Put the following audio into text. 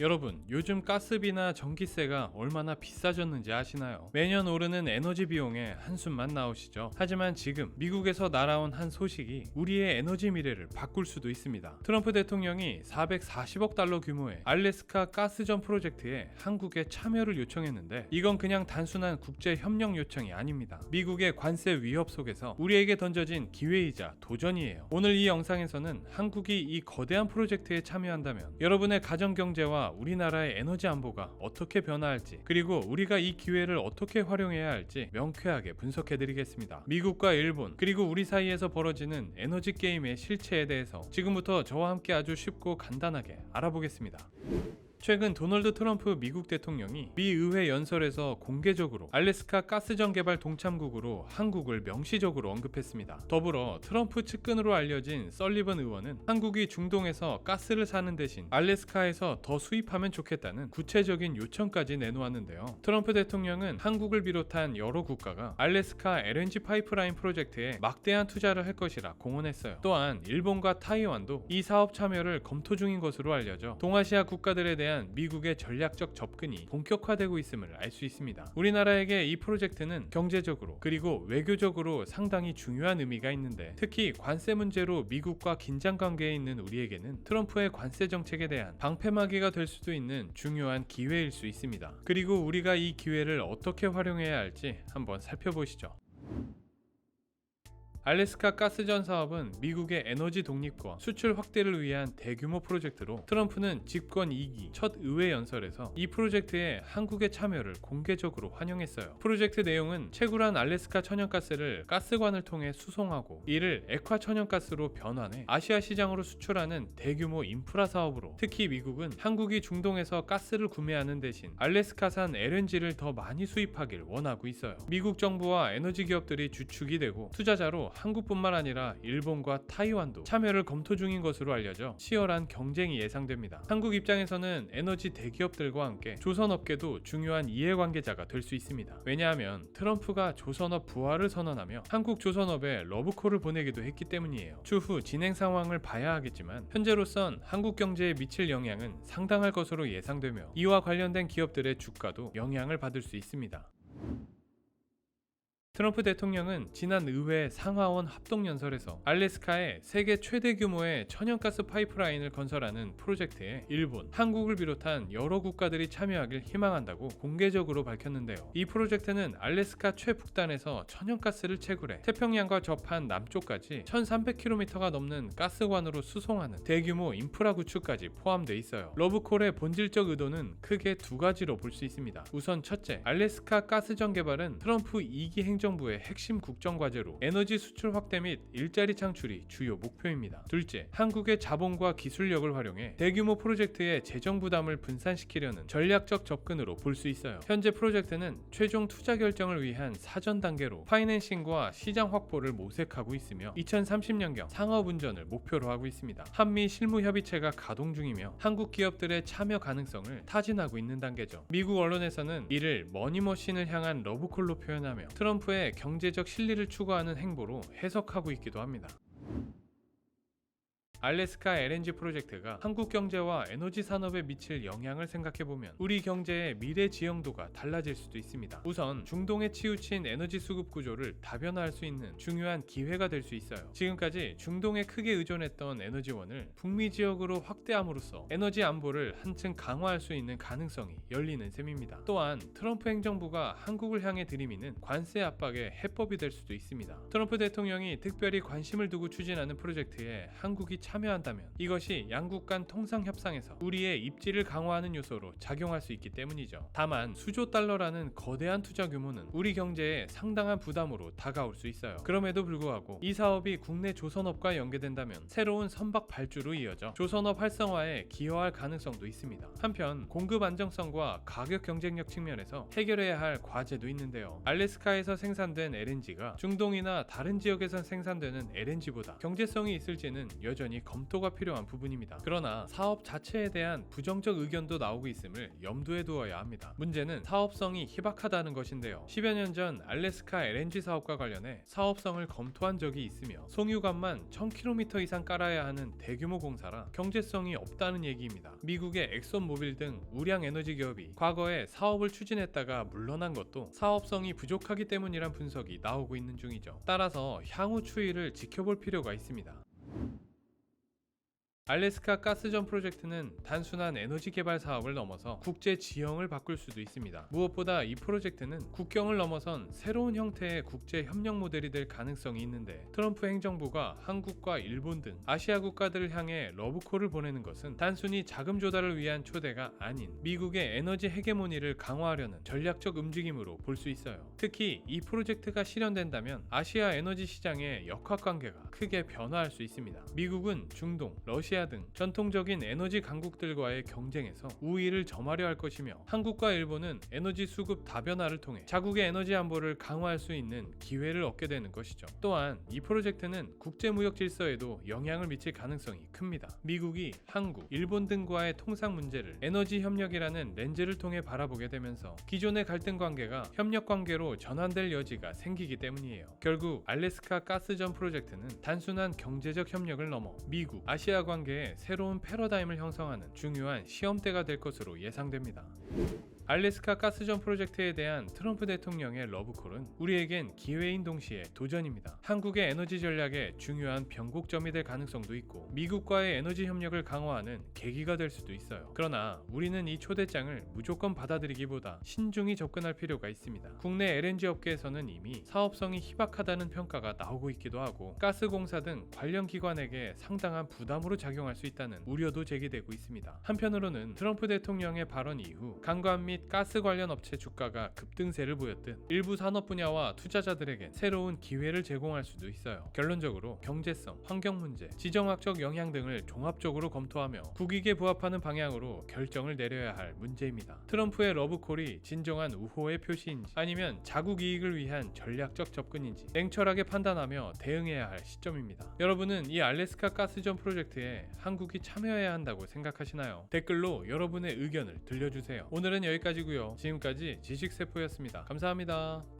여러분, 요즘 가스비나 전기세가 얼마나 비싸졌는지 아시나요? 매년 오르는 에너지 비용에 한숨만 나오시죠? 하지만 지금 미국에서 날아온 한 소식이 우리의 에너지 미래를 바꿀 수도 있습니다. 트럼프 대통령이 440억 달러 규모의 알래스카 가스전 프로젝트에 한국의 참여를 요청했는데 이건 그냥 단순한 국제 협력 요청이 아닙니다. 미국의 관세 위협 속에서 우리에게 던져진 기회이자 도전이에요. 오늘 이 영상에서는 한국이 이 거대한 프로젝트에 참여한다면 여러분의 가정 경제와 우리나라의 에너지 안보가 어떻게 변화할지, 그리고 우리가 이 기회를 어떻게 활용해야 할지 명쾌하게 분석해드리겠습니다. 미국과 일본, 그리고 우리 사이에서 벌어지는 에너지 게임의 실체에 대해서 지금부터 저와 함께 아주 쉽고 간단하게 알아보겠습니다. 최근 도널드 트럼프 미국 대통령이 미 의회 연설에서 공개적으로 알래스카 가스전 개발 동참국으로 한국을 명시적으로 언급했습니다. 더불어 트럼프 측근으로 알려진 설리번 의원은 한국이 중동에서 가스를 사는 대신 알래스카에서 더 수입하면 좋겠다는 구체적인 요청까지 내놓았는데요. 트럼프 대통령은 한국을 비롯한 여러 국가가 알래스카 LNG 파이프라인 프로젝트에 막대한 투자를 할 것이라 공언했어요. 또한 일본과 타이완도 이 사업 참여를 검토 중인 것으로 알려져 동아시아 국가들에 대한 미국의 전략적 접근이 본격화되고 있음을 알 수 있습니다. 우리나라에게 이 프로젝트는 경제적으로 그리고 외교적으로 상당히 중요한 의미가 있는데, 특히 관세 문제로 미국과 긴장 관계에 있는 우리에게는 트럼프의 관세 정책에 대한 방패막이가 될 수도 있는 중요한 기회일 수 있습니다. 그리고 우리가 이 기회를 어떻게 활용해야 할지 한번 살펴보시죠. 알래스카 가스전 사업은 미국의 에너지 독립과 수출 확대를 위한 대규모 프로젝트로 트럼프는 집권 2기 첫 의회 연설에서 이 프로젝트에 한국의 참여를 공개적으로 환영했어요. 프로젝트 내용은 채굴한 알래스카 천연가스를 가스관을 통해 수송하고 이를 액화 천연가스로 변환해 아시아 시장으로 수출하는 대규모 인프라 사업으로, 특히 미국은 한국이 중동에서 가스를 구매하는 대신 알래스카산 LNG를 더 많이 수입하길 원하고 있어요. 미국 정부와 에너지 기업들이 주축이 되고 투자자로 한국뿐만 아니라 일본과 타이완도 참여를 검토 중인 것으로 알려져 치열한 경쟁이 예상됩니다. 한국 입장에서는 에너지 대기업들과 함께 조선업계도 중요한 이해관계자가 될 수 있습니다. 왜냐하면 트럼프가 조선업 부활을 선언하며 한국 조선업에 러브콜을 보내기도 했기 때문이에요. 추후 진행 상황을 봐야 하겠지만 현재로선 한국 경제에 미칠 영향은 상당할 것으로 예상되며 이와 관련된 기업들의 주가도 영향을 받을 수 있습니다. 트럼프 대통령은 지난 의회 상하원 합동연설에서 알래스카에 세계 최대 규모의 천연가스 파이프라인을 건설하는 프로젝트에 일본, 한국을 비롯한 여러 국가들이 참여하길 희망한다고 공개적으로 밝혔는데요. 이 프로젝트는 알래스카 최북단에서 천연가스를 채굴해 태평양과 접한 남쪽까지 1300km가 넘는 가스관으로 수송하는 대규모 인프라 구축까지 포함되어 있어요. 러브콜의 본질적 의도는 크게 두 가지로 볼 수 있습니다. 우선 첫째, 알래스카 가스전 개발은 트럼프 2기 행정부의 핵심 국정과제로 에너지 수출 확대 및 일자리 창출이 주요 목표입니다. 둘째, 한국의 자본과 기술력을 활용해 대규모 프로젝트의 재정 부담을 분산시키려는 전략적 접근으로 볼 수 있어요. 현재 프로젝트는 최종 투자 결정을 위한 사전 단계로 파이낸싱과 시장 확보를 모색하고 있으며 2030년경 상업 운전을 목표로 하고 있습니다. 한미 실무 협의체가 가동 중이며 한국 기업들의 참여 가능성을 타진하고 있는 단계죠. 미국 언론에서는 이를 머니머신을 향한 러브콜로 표현하며 트럼프의 경제적 실리를 추구하는 행보로 해석하고 있기도 합니다. 알래스카 LNG 프로젝트가 한국 경제와 에너지 산업에 미칠 영향을 생각해보면 우리 경제의 미래 지형도가 달라질 수도 있습니다. 우선 중동에 치우친 에너지 수급 구조를 다변화할 수 있는 중요한 기회가 될 수 있어요. 지금까지 중동에 크게 의존했던 에너지원을 북미 지역으로 확대함으로써 에너지 안보를 한층 강화할 수 있는 가능성이 열리는 셈입니다. 또한 트럼프 행정부가 한국을 향해 들이미는 관세 압박의 해법이 될 수도 있습니다. 트럼프 대통령이 특별히 관심을 두고 추진하는 프로젝트에 한국이 참여한다면 이것이 양국 간 통상 협상에서 우리의 입지를 강화하는 요소로 작용할 수 있기 때문이죠. 다만 수조 달러라는 거대한 투자 규모는 우리 경제에 상당한 부담으로 다가올 수 있어요. 그럼에도 불구하고 이 사업이 국내 조선업과 연계된다면 새로운 선박 발주로 이어져 조선업 활성화에 기여할 가능성도 있습니다. 한편 공급 안정성과 가격 경쟁력 측면에서 해결해야 할 과제도 있는데요. 알래스카에서 생산된 LNG가 중동이나 다른 지역에서 생산되는 LNG보다 경제성이 있을지는 여전히 여전히 검토가 필요한 부분입니다. 그러나 사업 자체에 대한 부정적 의견도 나오고 있음을 염두에 두어야 합니다. 문제는 사업성이 희박하다는 것인데요. 10여 년 전 알래스카 LNG 사업과 관련해 사업성을 검토한 적이 있으며 송유관만 1000km 이상 깔아야 하는 대규모 공사라 경제성이 없다는 얘기입니다. 미국의 엑손모빌 등 우량 에너지 기업이 과거에 사업을 추진했다가 물러난 것도 사업성이 부족하기 때문이란 분석이 나오고 있는 중이죠. 따라서 향후 추이를 지켜볼 필요가 있습니다. 알래스카 가스전 프로젝트는 단순한 에너지 개발 사업을 넘어서 국제 지형을 바꿀 수도 있습니다. 무엇보다 이 프로젝트는 국경을 넘어선 새로운 형태의 국제 협력 모델이 될 가능성이 있는데, 트럼프 행정부가 한국과 일본 등 아시아 국가들을 향해 러브콜을 보내는 것은 단순히 자금 조달을 위한 초대가 아닌 미국의 에너지 헤게모니를 강화하려는 전략적 움직임으로 볼 수 있어요. 특히 이 프로젝트가 실현된다면 아시아 에너지 시장의 역학관계가 크게 변화할 수 있습니다. 미국은 중동, 러시아 등 전통적인 에너지 강국들과의 경쟁에서 우위를 점하려 할 것이며, 한국과 일본은 에너지 수급 다변화를 통해 자국의 에너지 안보를 강화할 수 있는 기회를 얻게 되는 것이죠. 또한 이 프로젝트는 국제무역 질서에도 영향을 미칠 가능성이 큽니다. 미국이 한국, 일본 등과의 통상 문제를 에너지 협력이라는 렌즈를 통해 바라보게 되면서 기존의 갈등 관계가 협력 관계로 전환될 여지가 생기기 때문이에요. 결국 알래스카 가스전 프로젝트는 단순한 경제적 협력을 넘어 미국, 아시아 관계의 새로운 패러다임을 형성하는 중요한 시험대가 될 것으로 예상됩니다. 알래스카 가스전 프로젝트에 대한 트럼프 대통령의 러브콜은 우리에겐 기회인 동시에 도전입니다. 한국의 에너지 전략에 중요한 변곡점이 될 가능성도 있고, 미국과의 에너지 협력을 강화하는 계기가 될 수도 있어요. 그러나 우리는 이 초대장을 무조건 받아들이기보다 신중히 접근할 필요가 있습니다. 국내 LNG 업계에서는 이미 사업성이 희박하다는 평가가 나오고 있기도 하고, 가스공사 등 관련 기관에게 상당한 부담으로 작용할 수 있다는 우려도 제기되고 있습니다. 한편으로는 트럼프 대통령의 발언 이후 강간 및 가스 관련 업체 주가가 급등세를 보였듯 일부 산업 분야와 투자자들에겐 새로운 기회를 제공할 수도 있어요. 결론적으로 경제성, 환경 문제, 지정학적 영향 등을 종합적으로 검토하며 국익에 부합하는 방향으로 결정을 내려야 할 문제입니다. 트럼프의 러브콜이 진정한 우호의 표시인지 아니면 자국 이익을 위한 전략적 접근인지 냉철하게 판단하며 대응해야 할 시점입니다. 여러분은 이 알래스카 가스전 프로젝트에 한국이 참여해야 한다고 생각하시나요? 댓글로 여러분의 의견을 들려주세요. 오늘은 여기까지고요. 지금까지 지식세포였습니다. 감사합니다.